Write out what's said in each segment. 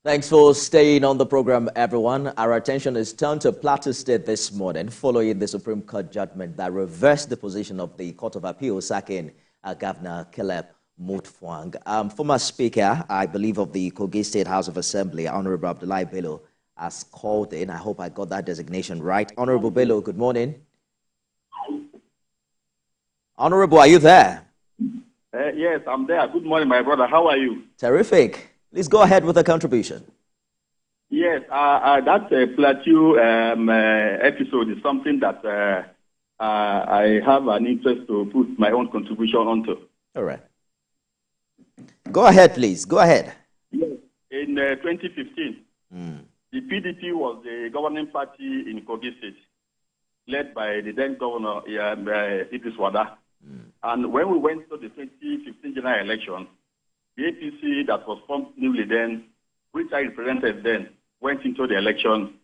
Thanks for staying on the program, everyone. Our attention is turned to Plateau State this morning following the Supreme Court judgment that reversed the position of the Court of Appeal sacking Governor Caleb Muftwang. Former Speaker, I believe, of the Kogi State House of Assembly, Honorable Abdullahi Bello, has called in. I hope I got that designation right. Honorable Bello, good morning. Honorable, are you there? Yes, I'm there. Good morning, my brother. How are you? Terrific. Please go ahead with the contribution. Yes, that Plateau episode is something that I have an interest to put my own contribution onto. All right. Go ahead, please. Go ahead. Yes. In 2015, the PDP was the governing party in Kogi State, led by the then governor, Idris Wada. And when we went to the 2015 general election, the APC that was formed newly then, which I represented then, went into the election,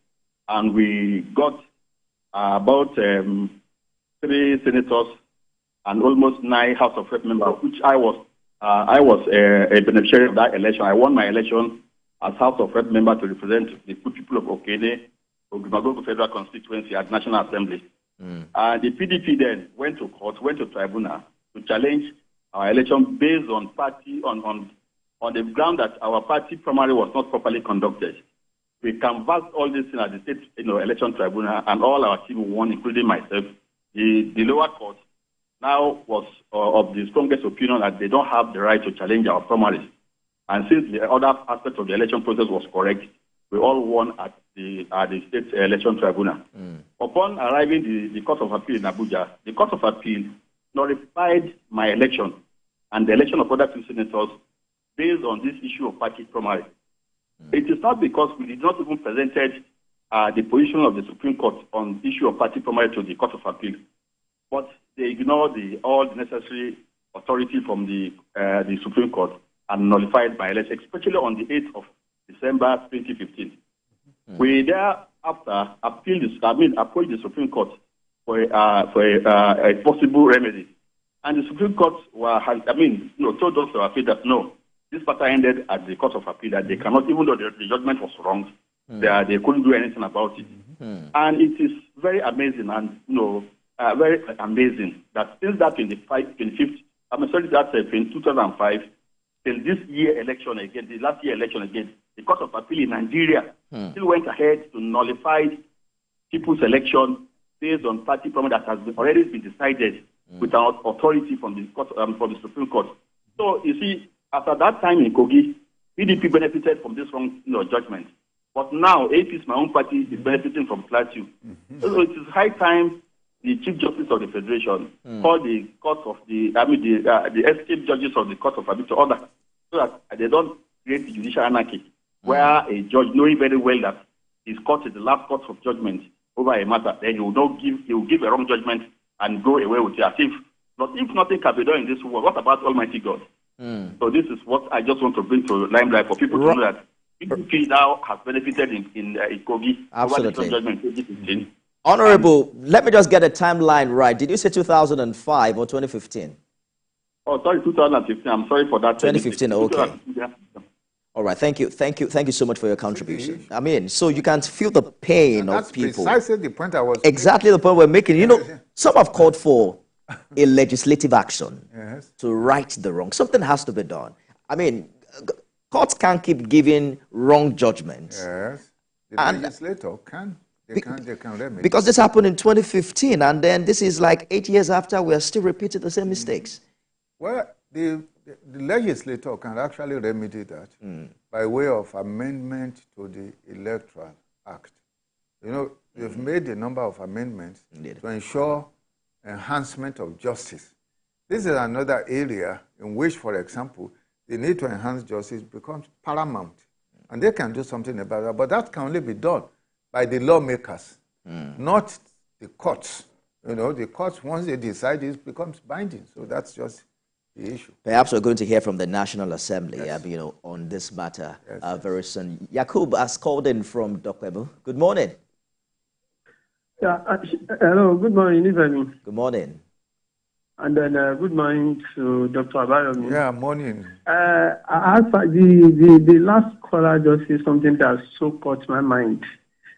and we got about 3 senators and almost 9 House of Rep members, which I was a beneficiary of that election. I won my election as House of Rep member to represent the people of Okene, Ogumagogo Federal Constituency at National Assembly. And the PDP then went to court, went to tribunal to challenge our election based on party on the ground that our party primary was not properly conducted. We canvassed all this at the state election tribunal, and all our team won, including myself. The lower court now was of the strongest opinion that they don't have the right to challenge our primaries. And since the other aspect of the election process was correct, we all won at the state election tribunal. Upon arriving the Court of Appeal in Abuja, the Court of Appeal nullified my election and the election of other 2 senators based on this issue of party primary. It is not because we did not even presented the position of the Supreme Court on the issue of party primary to the Court of Appeal, but they ignored all the necessary authority from the Supreme Court and nullified my election, especially on the 8th of December 2015. We thereafter approached the Supreme Court for a possible remedy. And the Supreme Court told us to appeal that no, this matter ended at the Court of Appeal, that they cannot, even though the judgment was wrong, they couldn't do anything about it. And it is very amazing and very amazing that since that 2005 till this year election again, the last year election again, the Court of Appeal in Nigeria still went ahead to nullify people's election based on party primary that has already been decided without authority from the Supreme Court. So you see, after that time in Kogi, PDP benefited from this wrong judgment. But now, APC, my own party, is benefiting from Plateau. So it is high time the Chief Justice of the Federation called the court of the escape judges of the Court of Appeal to order, so that they don't create judicial anarchy, where a judge, knowing very well that his court is the last court of judgment over a matter, then he will give a wrong judgment and go away with it as if nothing can be done in this world. What about Almighty God? So this is what I just want to bring to limelight for people to know that PDP now has benefited in Kogi over the judgment in 2015. Honorable, let me just get a timeline right. Did you say 2005 or 2015? Oh, sorry, 2015. I'm sorry for that. 2015, okay. All right, thank you so much for your contribution. I mean, so you can feel the pain of people. That's precisely the point I was making. Exactly the point we're making. Some have called for a legislative action to right the wrong. Something has to be done. I mean, courts can't keep giving wrong judgments. Yes, the legislator can. They can remedy. Because this happened in 2015, and then this is like 8 years after, we are still repeating the same mistakes. Well, the legislator can actually remedy that by way of amendment to the Electoral Act. They've made a number of amendments to ensure enhancement of justice. This is another area in which, for example, the need to enhance justice becomes paramount. And they can do something about that. But that can only be done by the lawmakers, not the courts. The courts, once they decide, it becomes binding. So that's just the issue. Perhaps we're going to hear from the National Assembly on this matter very soon. Yakub has called in from Dokwebu. Good morning. Yeah, hello, good morning, Ibrahim. Good morning. And then good morning to Dr. Abayomi. Yeah, morning. The last caller just said something that so caught my mind.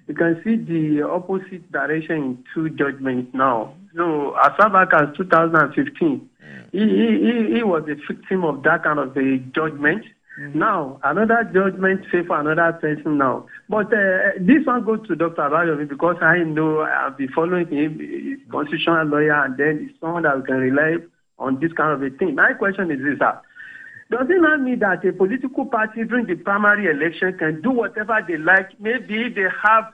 You can see the opposite direction in two judgments now. So as far back as 2015, he was a victim of that kind of a judgment. Now, another judgment say for another person now. But this one goes to Dr. Abayomi because I know I've been following him, he's a constitutional lawyer, and then he's someone that we can rely on this kind of a thing. My question is this, sir. Does it not mean that a political party during the primary election can do whatever they like? Maybe they have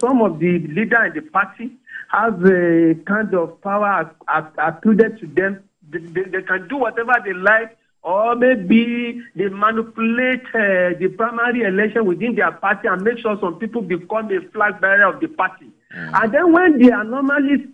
some of the leaders in the party have a kind of power accrued to them. They can do whatever they like, or maybe they manipulate the primary election within their party and make sure some people become a flag bearer of the party. And then when the anomalies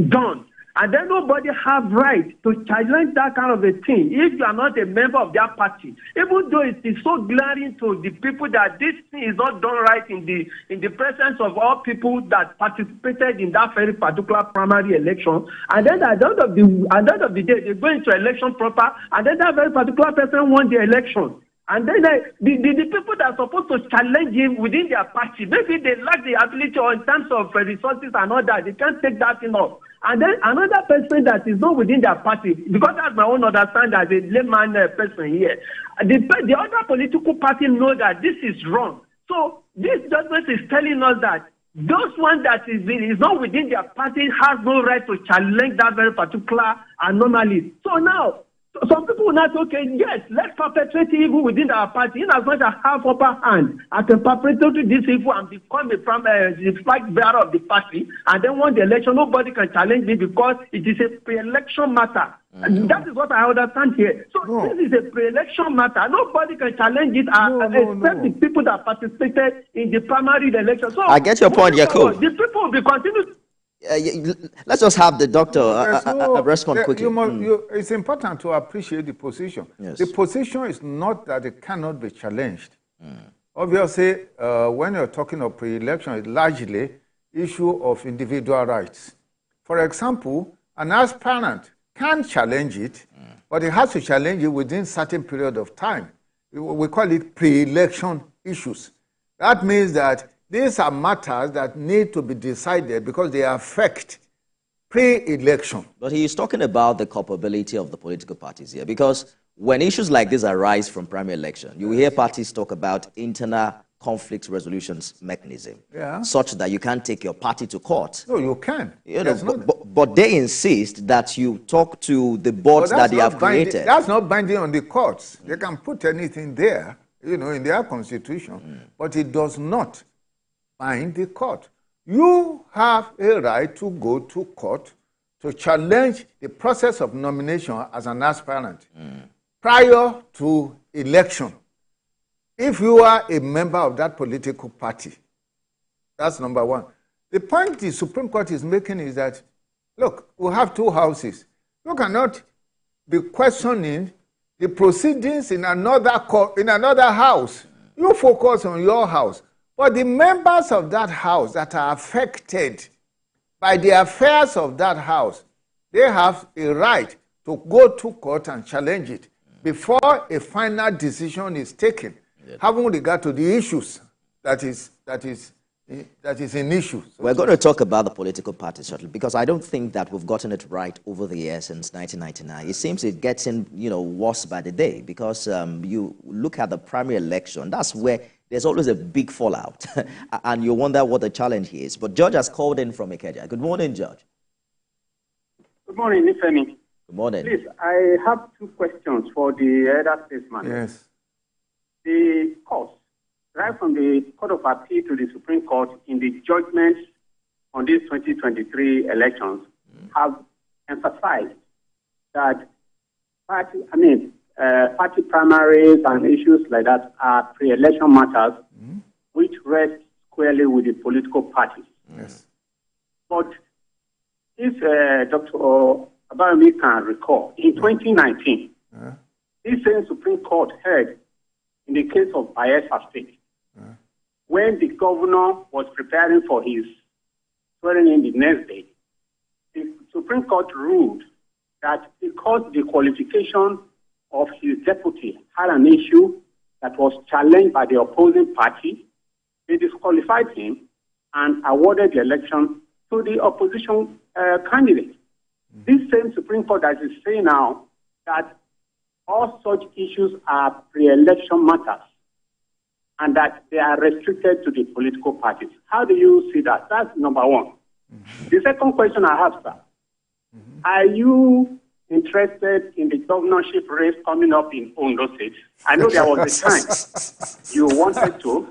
done, and then nobody have right to challenge that kind of a thing if you are not a member of that party, even though it is so glaring to the people that this thing is not done right in the presence of all people that participated in that very particular primary election. And then at the end of the day, they go into election proper, and then that very particular person won the election. And then the people that are supposed to challenge him within their party, maybe they lack the ability or in terms of resources and all that, they can't take that thing off. And then another person that is not within their party, because that's my own understanding as a layman person here, the other political party know that this is wrong. So this judgment is telling us that those one that is not within their party has no right to challenge that very particular anomaly. So now, some people will not say, okay, yes, let's perpetrate evil within our party. In as much as have upper hand, I can perpetrate this evil and become the flag bearer of the party. And then when the election, nobody can challenge me because it is a pre-election matter. And that is what I understand here. So this is a pre-election matter. Nobody can challenge it except the people that participated in the primary election. So I get your point, Yacob. The people will be continuing. Let's just have the doctor respond quickly. It's important to appreciate the position. Yes. The position is not that it cannot be challenged. Obviously, when you're talking of pre-election, it's largely issue of individual rights. For example, an aspirant can challenge it, but it has to challenge it within a certain period of time. We call it pre-election issues. That means that these are matters that need to be decided because they affect pre-election. But he is talking about the culpability of the political parties here, because when issues like this arise from primary election, you hear parties talk about internal conflict resolutions mechanism, such that you can't take your party to court. No, you can. But they insist that you talk to the boards that they have created. That's not binding on the courts. They can put anything there, in their constitution, but it does not bind the court. You have a right to go to court to challenge the process of nomination as an aspirant prior to election. If you are a member of that political party, that's number one. The point the Supreme Court is making is that, look, we have two houses. You cannot be questioning the proceedings in another house. You focus on your house. But the members of that house that are affected by the affairs of that house, they have a right to go to court and challenge it before a final decision is taken, having regard to the issues that is in issue. We're going to talk about the political parties shortly, because I don't think that we've gotten it right over the years since 1999. It seems it gets worse by the day, because you look at the primary election, that's where there's always a big fallout, and you wonder what the challenge is. But George has called in from Ikeja. Good morning, George. Good morning, Ifemi. Good morning. Please, I have two questions for the elder statesman. Yes. The courts, right from the Court of Appeal to the Supreme Court in the judgments on these 2023 elections, have emphasized that party primaries and issues like that are pre-election matters which rest squarely with the political parties. Yes. But if Dr. Abayomi can recall, in 2019, this same Supreme Court heard in the case of Bayelsa State, when the governor was preparing for his swearing in the next day, the Supreme Court ruled that because the qualification of his deputy had an issue that was challenged by the opposing party, they disqualified him and awarded the election to the opposition candidate. This same Supreme Court that is saying now that all such issues are pre-election matters and that they are restricted to the political parties. How do you see that? That's number one. The second question I have, sir, are you interested in the governorship race coming up in Ondo State? I know there was a time you wanted to,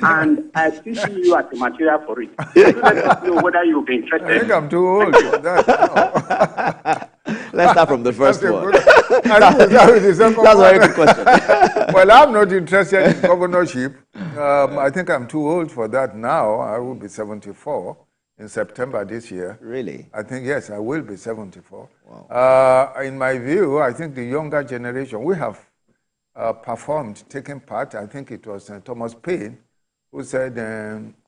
and I still see you as the material for it. You let us know whether you'll be interested. I think I'm too old for that. Let's start from the first one. That's a very good question. Well, I'm not interested in governorship. I think I'm too old for that now. I will be 74 in September this year. Really? I think, yes, I will be 74. Wow. In my view, I think the younger generation, we have performed, taken part. I think it was Thomas Paine who said,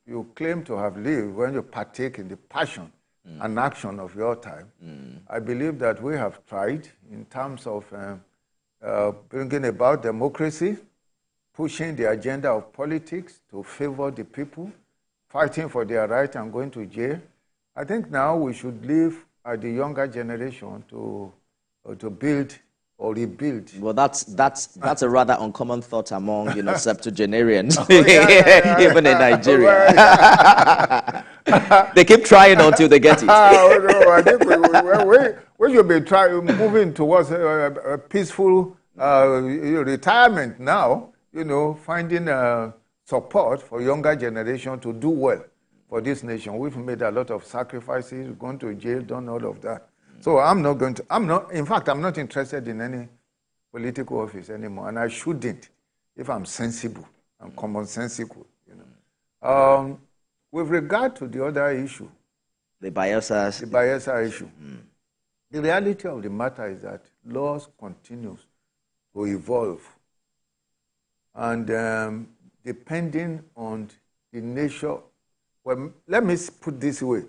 you claim to have lived when you partake in the passion and action of your time. I believe that we have tried in terms of bringing about democracy, pushing the agenda of politics to favor the people, fighting for their right and going to jail. I think now we should leave the younger generation to build or rebuild. Well, that's a rather uncommon thought among septuagenarians, even in Nigeria. They keep trying until they get it. No, I think we should be moving towards a peaceful retirement now. Finding support for younger generation to do well for this nation. We've made a lot of sacrifices, gone to jail, done all of that. So in fact, I'm not interested in any political office anymore, and I shouldn't if I'm sensible and commonsensical. With regard to the other issue, the Bayelsa issue, the reality of the matter is that laws continues to evolve, and depending on the nature, well, let me put this way,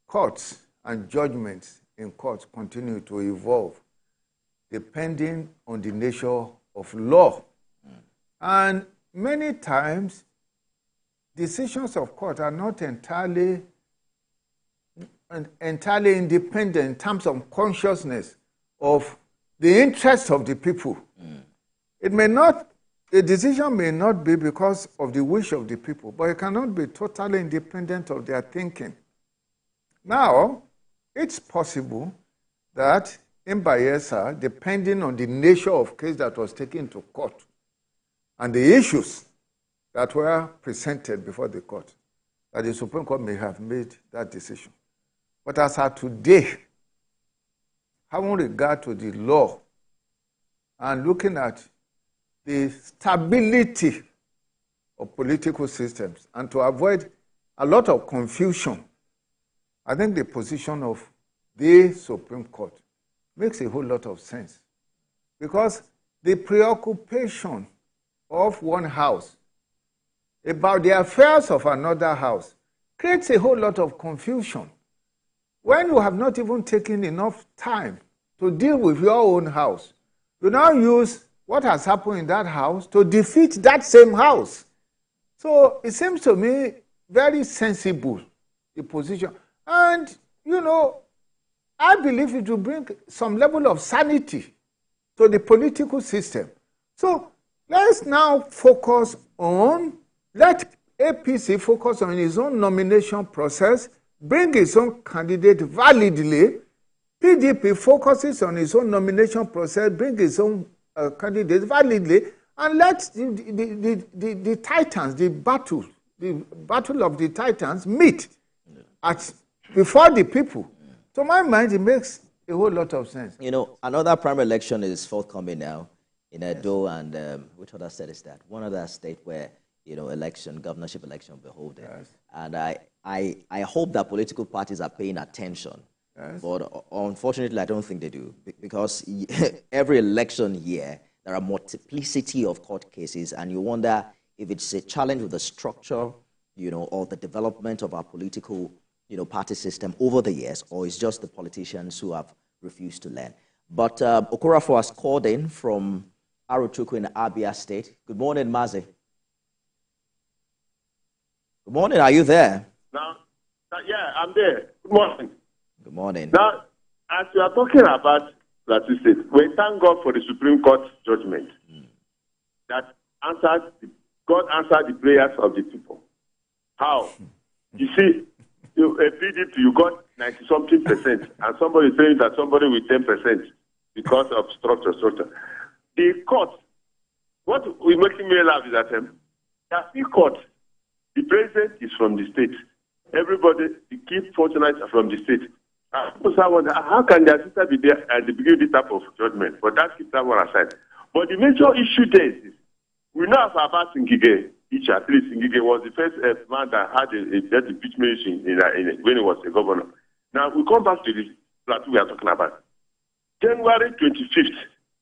courts and judgments in courts continue to evolve depending on the nature of law. And many times, decisions of court are not entirely independent in terms of consciousness of the interests of the people. A decision may not be because of the wish of the people, but it cannot be totally independent of their thinking. Now, it's possible that in Bayelsa, depending on the nature of case that was taken to court and the issues that were presented before the court, that the Supreme Court may have made that decision. But as of today, having regard to the law and looking at the stability of political systems and to avoid a lot of confusion, I think the position of the Supreme Court makes a whole lot of sense, because the preoccupation of one house about the affairs of another house creates a whole lot of confusion. When you have not even taken enough time to deal with your own house, you now use what has happened in that house to defeat that same house. So it seems to me very sensible, the position. And, I believe it will bring some level of sanity to the political system. So let's now let APC focus on its own nomination process, bring its own candidate validly. PDP focuses on its own nomination process, bring its own candidate validly, and let the titans, the battle of the titans meet before the people. To my mind, it makes a whole lot of sense. Another primary election is forthcoming now in Edo, and which other state is that? One other state where governorship election will be holding. Yes. And I hope that political parties are paying attention. Yes. But unfortunately, I don't think they do, because every election year, there are multiplicity of court cases, and you wonder if it's a challenge with the structure, or the development of our political, party system over the years, or it's just the politicians who have refuse to learn. But Okorafor has called in from Arochukwu in Abia State. Good morning, Mazi. Good morning, are you there? Now, yeah, I'm there. Good morning. Good morning. Now, as you are talking about Plateau State, we thank God for the Supreme Court judgment that God answered the prayers of the people. How? You see, a PDP, you got 90-something%, and somebody is saying that somebody with 10% because of structure. The court, what is making me laugh is that the court, the president is from the state. Everybody, the key functionaries are from the state. I wonder, how can the assistant be there at the beginning of this type of judgment? But that keeps that one aside. But the major issue there is this. We know about Ngige. At least Ngige was the first man that had a impeachment when he was a governor. Now, we come back to the Plateau we are talking about. January 25th,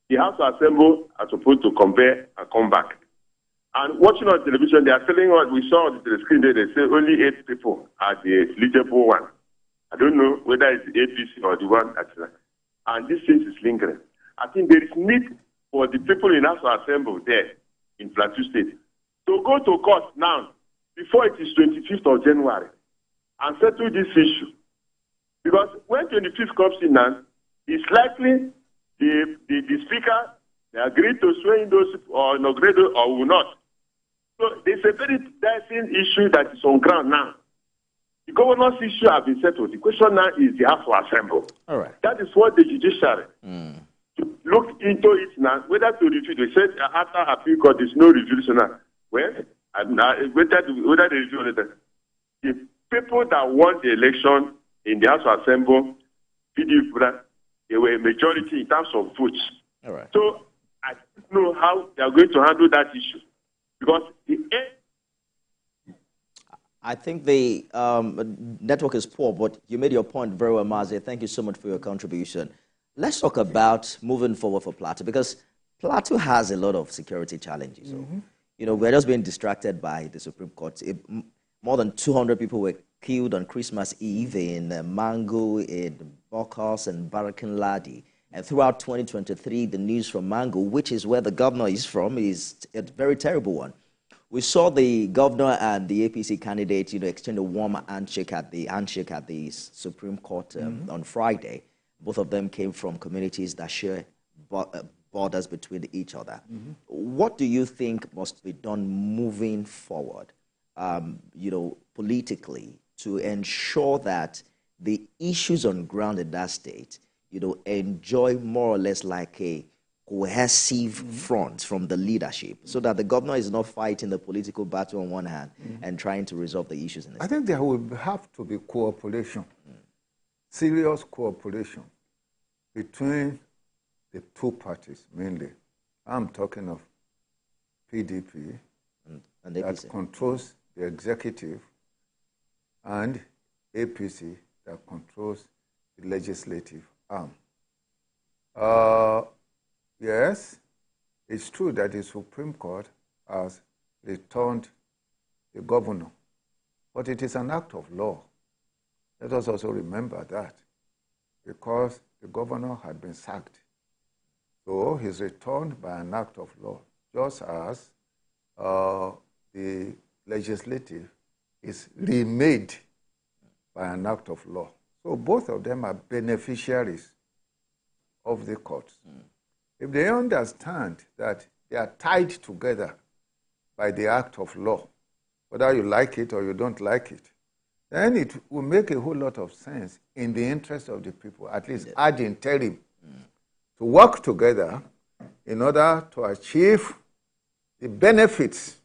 the House of Assembly are supposed to compare and come back. And watching on television, they are telling us, we saw on the screen there, they say only 8 people are the eligible one. I don't know whether it's the APC or the one that's and this thing is lingering. I think there is need for the people in House of Assembly there in Plateau State to go to court now before it is 25th of January and settle this issue. Because when 25th comes in now, it's likely the speaker they agree to swear in those or inaugurate or will not. So there's a very dicey issue that is on ground now. The governor's issue has been settled. The question now is the House of Assembly. All right. That is what the judiciary to look into it now, whether to review. They said after appeal court, there's no review now. Well, whether they review it, the people that won the election in the House of Assembly, PDP, they were a majority in terms of votes. All right. So I don't know how they are going to handle that issue because I think the network is poor, but you made your point very well, Mazi. Thank you so much for your contribution. Let's talk about moving forward for Plateau, because Plateau has a lot of security challenges. So, you know, we're just being distracted by the Supreme Court. More than 200 people were killed on Christmas Eve in Mango, in Bokhos, and Barakinladi. And throughout 2023, the news from Mango, which is where the governor is from, is a very terrible one. We saw the governor and the APC candidate, you know, exchange a warm handshake at the Supreme Court on Friday. Both of them came from communities that share borders between each other. What do you think must be done moving forward, you know, politically, to ensure that the issues on ground in that state, you know, enjoy more or less like a cohesive front from the leadership, so that the governor is not fighting the political battle on one hand and trying to resolve the issues in the state? I think there will have to be cooperation, serious cooperation between the two parties mainly. I'm talking of PDP and that controls the executive and APC that controls the legislative arm. Yes, it's true that the Supreme Court has returned the governor, but it is an act of law. Let us also remember that, because the governor had been sacked. So he's returned by an act of law, just as the legislative is remade by an act of law. So both of them are beneficiaries of the courts. If they understand that they are tied together by the act of law, whether you like it or you don't like it, then it will make a whole lot of sense in the interest of the people, at least ad interim, to work together in order to achieve the benefits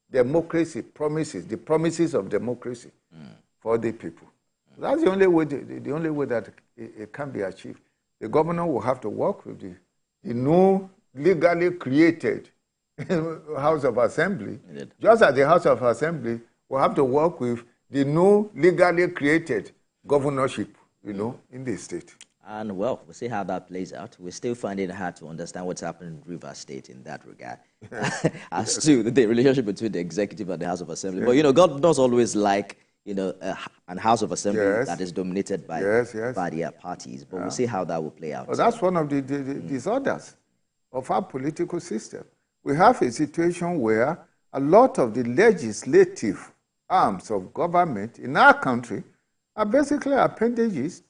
democracy promises, the promises of democracy for the people. That's the only way, the only way that it can be achieved. The governor will have to work with the new legally created House of Assembly, just as the House of Assembly will have to work with the new legally created governorship, you know, in the state. And well, we'll see how that plays out. We're still finding it hard to understand what's happening in Rivers State in that regard, as to the relationship between the executive and the House of Assembly. But, you know, God does always like, an House of Assembly that is dominated by their parties. But we'll see how that will play out. Well, that's one of the disorders of our political system. We have a situation where a lot of the legislative arms of government in our country are basically appendages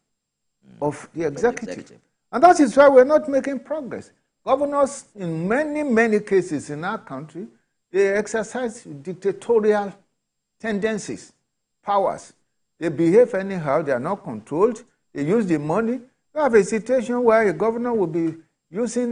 of the executive. And that is why we're not making progress. Governors, in many, many cases in our country, they exercise dictatorial tendencies, powers. They behave anyhow, they are not controlled, they use the money. We have a situation where a governor will be using,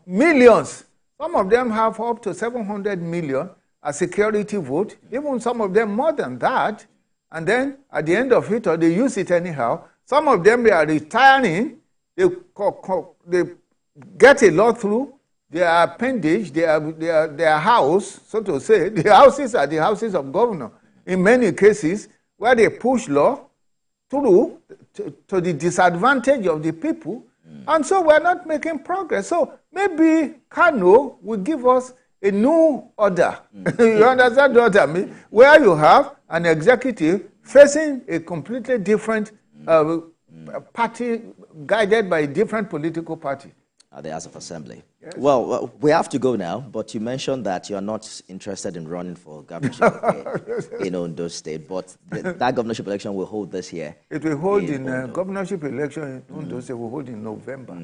millions. Some of them have up to 700 million as security vote, even some of them more than that. And then at the end of it, or they use it anyhow. Some of them, they are retiring, they get a lot through, their appendage, their house, so to say. The houses are the houses of governor in many cases, where they push law through to the disadvantage of the people. And so we're not making progress. So maybe Kano will give us a new order. You understand what I mean? Where you have an executive facing a completely different party, guided by a different political party. The House of Assembly. Yes. Well, we have to go now, but you mentioned that you're not interested in running for governorship in Ondo State, but that governorship election will hold this year. It will hold in governorship election in Ondo State will hold in November.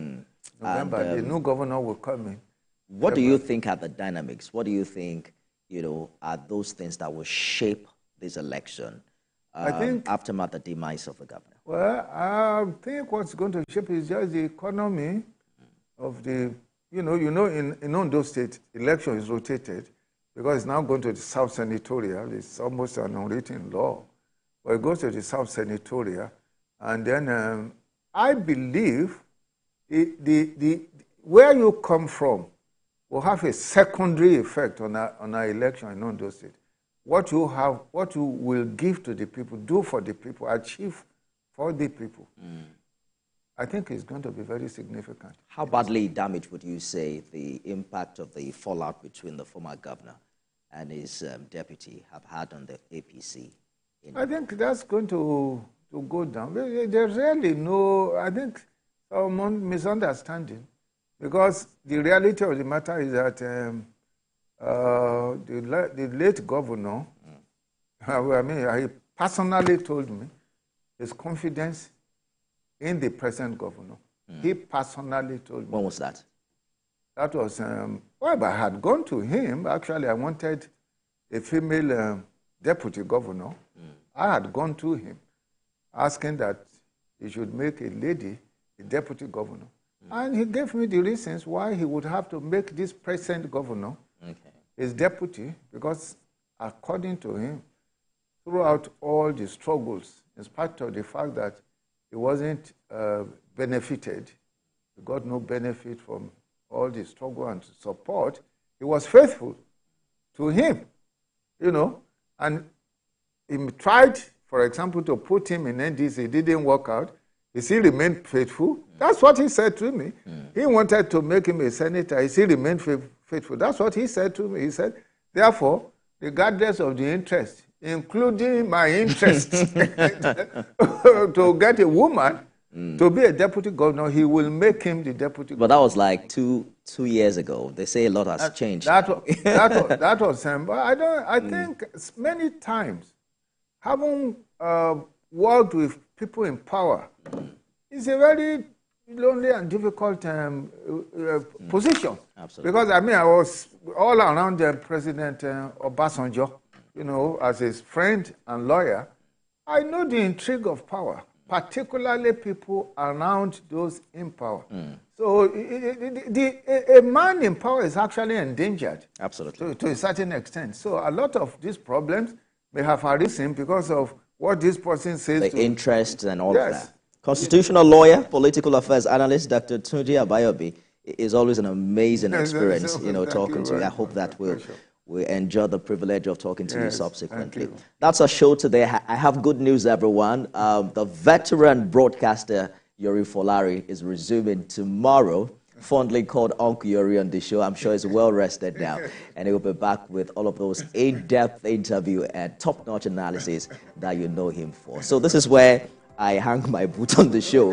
November, and, the new governor will come in. What do you think are the dynamics? What do you think, are those things that will shape this election I think, after the demise of the governor? Well, I think what's going to shape is just the economy of the, in Ondo State, election is rotated because it's now going to the South Senatorial. It's almost an unwritten law. But it goes to the South Senatorial. And then I believe where you come from will have a secondary effect on our election in Ondo State. What you will give to the people, do for the people, achieve for the people. I think it's going to be very significant. How badly damaged would you say the impact of the fallout between the former governor and his deputy have had on the APC? I think that's going to go down. There's really no, I think, misunderstanding, because the reality of the matter is that the late governor, he personally told me his confidence in the present governor. He personally told me. When was that? That was, I had gone to him. Actually, I wanted a female deputy governor. I had gone to him asking that he should make a lady a deputy governor. And he gave me the reasons why he would have to make this present governor his deputy, because according to him, throughout all the struggles, in spite of the fact that he wasn't benefited, he got no benefit from all the struggle and support, he was faithful to him, and he tried, for example, to put him in NDC. It didn't work out. He still remained faithful. That's what he said to me. He wanted to make him a senator. He still remained faithful. That's what he said to me. He said, therefore, regardless of the interest, including my interest to get a woman to be a deputy governor, he will make him the deputy governor. But that was like two years ago. They say a lot has changed. That was but I think many times, having worked with people in power, it's a very lonely and difficult position. Absolutely. Because, I was all around President Obasanjo, as his friend and lawyer. I know the intrigue of power, particularly people around those in power. So a man in power is actually endangered. Absolutely. To a certain extent. So a lot of these problems may have arisen because of what this person says. The interest and all of that. Constitutional lawyer, political affairs analyst, Dr. Tunji Abayomi, is always an amazing experience, talking to you. I hope that we'll enjoy the privilege of talking to you subsequently. That's our show today. I have good news, everyone. The veteran broadcaster, Yori Folari, is resuming tomorrow fondly called Uncle Yori on the show. I'm sure he's well rested now. And he will be back with all of those in-depth interview and top-notch analysis that you know him for. So this is where I hang my boot on the show.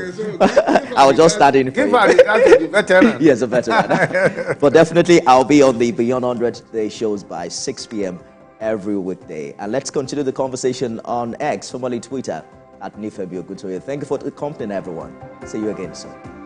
I was just starting. Give her the veteran. Yes, a veteran. But definitely, I'll be on the Beyond 100 Day shows by 6 p.m. every weekday. And let's continue the conversation on X, formerly Twitter, at Nifebio Gutoye. Thank you for accompanying everyone. See you again soon.